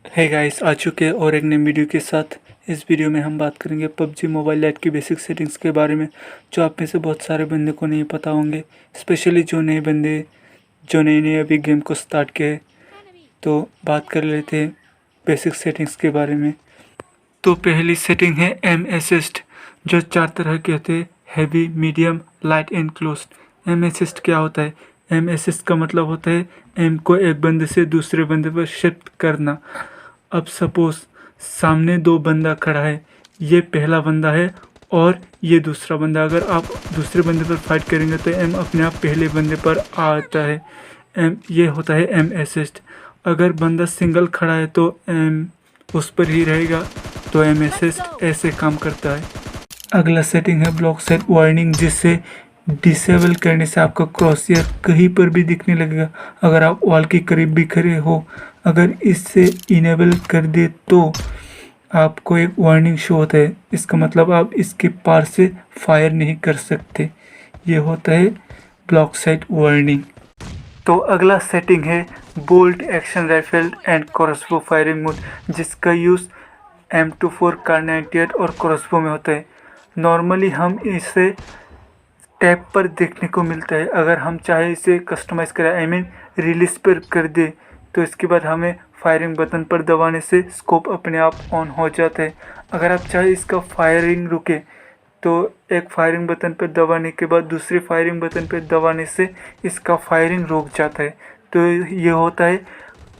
Hey guys, आ चुके हैं और एक नई वीडियो के साथ। इस वीडियो में हम बात करेंगे पबजी मोबाइल लाइट की बेसिक सेटिंग्स के बारे में, जो आप में से बहुत सारे बंदे को नहीं पता होंगे, स्पेशली जो नए बंदे जो नए नए अभी गेम को स्टार्ट किए। तो बात कर लेते हैं बेसिक सेटिंग्स के बारे में। तो पहली सेटिंग है एम असिस्ट, जो 4 तरह के होते हैं: heavy, medium, light and closed. Aim assist क्या होता है? एम असिस्ट का मतलब होता है एम को एक बंदे से दूसरे बंदे पर शिफ्ट करना। अब सपोज सामने 2 बंदा खड़ा है, ये पहला बंदा है और ये दूसरा बंदा। अगर आप दूसरे बंदे पर फाइट करेंगे तो एम अपने आप पहले बंदे पर आता है। एम ये होता है एम असिस्ट। अगर बंदा सिंगल खड़ा है तो एम उस पर ही रहेगा, तो एम असिस्ट ऐसे काम करता है। अगला सेटिंग है ब्लॉक साइड वार्निंग, जिससे डिसेबल करने से आपका क्रॉसहेयर कहीं पर भी दिखने लगेगा अगर आप वॉल के करीब भी खड़े हो। अगर इससे इनेबल कर दे तो आपको एक वार्निंग शो होता है, इसका मतलब आप इसके पार से फायर नहीं कर सकते। ये होता है ब्लॉक साइड वार्निंग। तो अगला सेटिंग है bolt action rifle and crossbow firing mode, जिसका यूज़ M24 कार 98 और क्रॉसबो में होता है। नॉर्मली हम इसे टैब पर देखने को मिलता है। अगर हम चाहे इसे कस्टमाइज़ करें, आई मीन रिलीज पर कर दे, तो इसके बाद हमें फायरिंग बटन पर दबाने से स्कोप अपने आप ऑन हो जाता है। अगर आप चाहे इसका फायरिंग रुके तो एक फायरिंग बटन पर दबाने के बाद दूसरे फायरिंग बटन पर दबाने से इसका फायरिंग रुक जाता है। तो ये होता है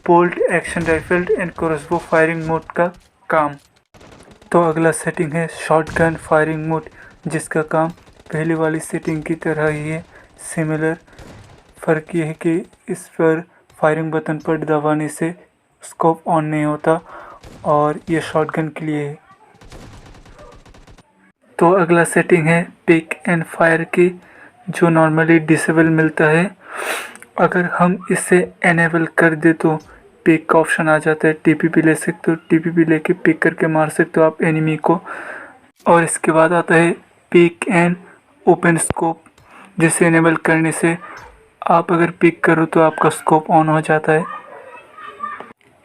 bolt action rifle and crossbow firing mode का काम। तो अगला सेटिंग है शॉटगन फायरिंग मोड, जिसका काम पहले वाली सेटिंग की तरह ही है, सिमिलर। फ़र्क ये है कि इस पर फायरिंग बटन पर दबाने से स्कोप ऑन नहीं होता और ये शॉटगन के लिए है। तो अगला सेटिंग है पिक एंड फायर की, जो नॉर्मली डिसेबल मिलता है। अगर हम इसे एनेबल कर दे तो पिक का ऑप्शन आ जाता है। टीपीपी ले सकते हो, टीपीपी लेके पिक करके मार सकते हो आप एनिमी को। और इसके बाद आता है पिक एंड ओपन स्कोप, जिसे एनेबल करने से आप अगर पिक करो तो आपका स्कोप ऑन हो जाता है।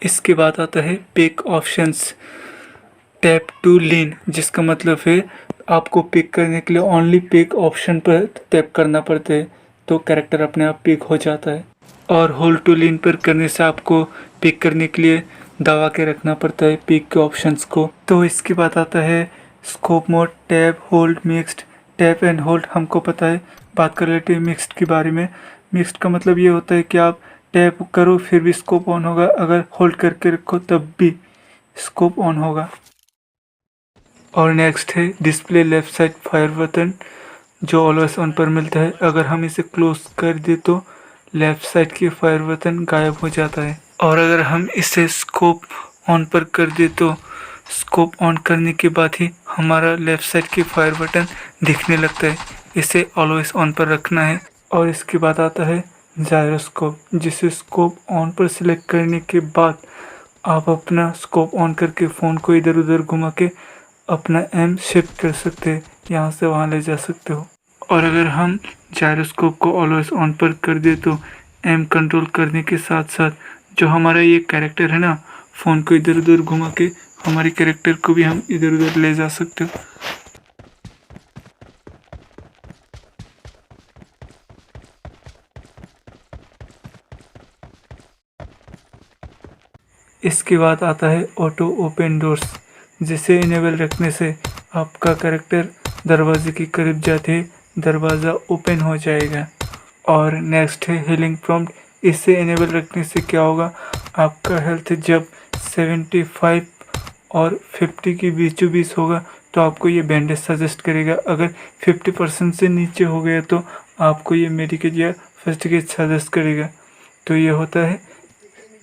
इसके बाद आता है पिक ऑप्शंस टैप टू लीन, जिसका मतलब है आपको पिक करने के लिए ओनली पिक ऑप्शन पर टैप करना पड़ता है, तो कैरेक्टर अपने आप पिक हो जाता है। और होल्ड टू लीन पर करने से आपको पिक करने के लिए दबा के रखना पड़ता है पिक के ऑप्शंस को। तो इसके बाद आता है scope mode, tap, hold, mixed. Tap and hold हमको पता है। बात कर लेते हैं मिक्स्ड के बारे में। मिक्स्ड का मतलब ये होता है कि आप टैप करो फिर भी स्कोप ऑन होगा, अगर होल्ड करके रखो तब भी स्कोप ऑन होगा। और नेक्स्ट है display left side fire button, जो ऑलवेज ऑन पर मिलता है। अगर हम इसे क्लोज कर दे तो लेफ्ट साइड की फायर बटन गायब हो जाता है। और अगर हम इसे स्कोप ऑन पर कर दे तो स्कोप ऑन करने के बाद ही हमारा लेफ्ट साइड की फायर बटन दिखने लगता है। इसे ऑलवेज ऑन पर रखना है। और इसके बाद आता है जायरोस्कोप, जिसे स्कोप ऑन पर सिलेक्ट करने के बाद आप अपना स्कोप ऑन करके फ़ोन को इधर उधर घुमा के अपना एम शिफ्ट कर सकते हैं, यहाँ से वहाँ ले जा सकते हो। और अगर हम जायरोस्कोप को ऑलवेज ऑन पर कर दे तो एम कंट्रोल करने के साथ साथ जो हमारा ये कैरेक्टर है ना, फ़ोन को इधर उधर घुमा के हमारे कैरेक्टर को भी हम इधर उधर ले जा सकते हो। इसके बाद आता है ऑटो ओपन डोर्स, जिसे इनेबल रखने से आपका कैरेक्टर दरवाजे के करीब जाते दरवाज़ा ओपन हो जाएगा। और नेक्स्ट है हीलिंग प्रॉम्प्ट। इसे इनेबल रखने से क्या होगा, आपका हेल्थ जब 75 और 50 के बीचों बीच होगा तो आपको ये बैंडेज सजेस्ट करेगा। अगर 50% से नीचे हो गया तो आपको ये मेडिकेट या फर्स्ट एड सजेस्ट करेगा। तो ये होता है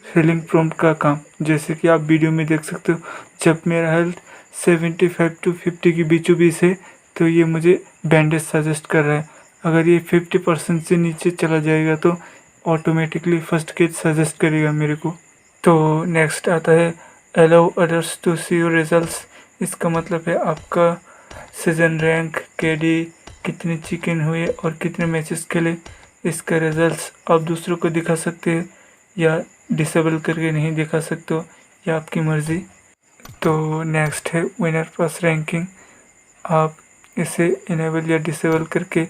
हीलिंग प्रॉम्प्ट का काम। जैसे कि आप वीडियो में देख सकते हो, जब मेरा हेल्थ 75 to 50 के बीचों बीच है तो ये मुझे बैंडेज सजेस्ट कर रहा है। अगर ये 50% से नीचे चला जाएगा तो ऑटोमेटिकली फर्स्ट एड सजेस्ट करेगा मेरे को। तो नेक्स्ट आता है allow others to see your results. इसका मतलब है आपका सीजन रैंक, केडी, कितने चिकन हुए और कितने मैचेस खेले, इसका रिजल्ट्स आप दूसरों को दिखा सकते हैं या डिसेबल करके नहीं दिखा सकते हो। या आपकी मर्ज़ी। तो नेक्स्ट है विनर पास रैंकिंग। आप इसे इनेबल या डिसेबल करके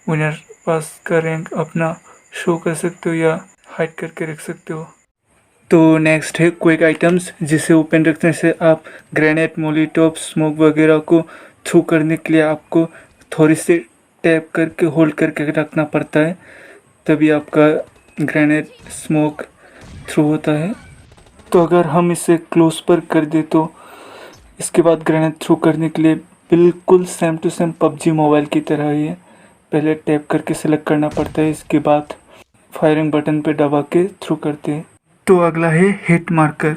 विनर पास का रैंक अपना शो कर सकते हो या हाइड करके रख सकते हो। तो नेक्स्ट है क्विक आइटम्स, जिसे ओपन रखने से आप ग्रेनेड, मोलिटॉप, स्मोक वगैरह को थ्रू करने के लिए आपको थोड़ी सी टैप करके होल्ड करके रखना पड़ता है, तभी आपका ग्रेनेड स्मोक थ्रू होता है। तो अगर हम इसे क्लोज पर कर दे तो इसके बाद ग्रेनेड थ्रू करने के लिए बिल्कुल same to same PUBG mobile की तरह ही है। पहले टैप करके सिलेक्ट करना पड़ता है, इसके बाद फायरिंग बटन पे दबा के थ्रू करते हैं। तो अगला है हिट मार्कर।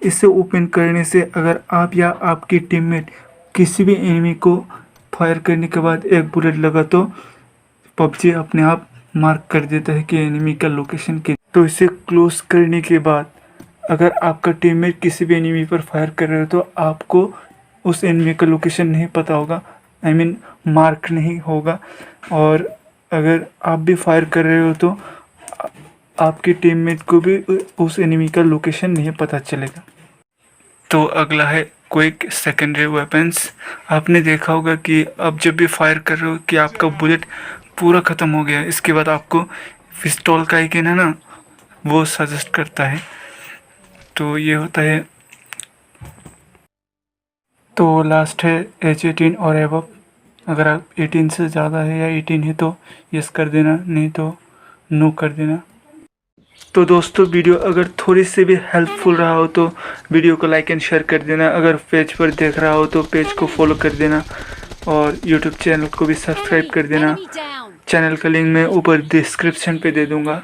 इसे ओपन करने से अगर आप या आपकी टीममेट किसी भी एनिमी को फायर करने के बाद एक बुलेट लगा तो पबजी अपने आप मार्क कर देता है कि एनिमी का लोकेशन के। तो इसे क्लोज करने के बाद अगर आपका टीममेट किसी भी एनिमी पर फायर कर रहे हो तो आपको उस एनिमी का लोकेशन नहीं पता होगा, आई मीन मार्क नहीं होगा। और अगर आप भी फायर कर रहे हो तो आपके टीममेट को भी उस एनिमी का लोकेशन नहीं पता चलेगा। तो अगला है क्विक सेकेंडरी वेपन्स। आपने देखा होगा कि अब जब भी फायर कर रहे हो कि आपका बुलेट पूरा ख़त्म हो गया, इसके बाद आपको पिस्तौल का आइकन है ना, वो सजेस्ट करता है। तो ये होता है। तो लास्ट है एज 18 और एबव। अगर आप 18 से ज़्यादा है या 18 है तो यस कर देना, नहीं तो नो कर देना। तो दोस्तों वीडियो अगर थोड़ी सी भी हेल्पफुल रहा हो तो वीडियो को लाइक एंड शेयर कर देना। अगर पेज पर देख रहा हो तो पेज को फॉलो कर देना और यूट्यूब चैनल को भी सब्सक्राइब कर देना। चैनल का लिंक मैं ऊपर डिस्क्रिप्शन पे दे दूँगा।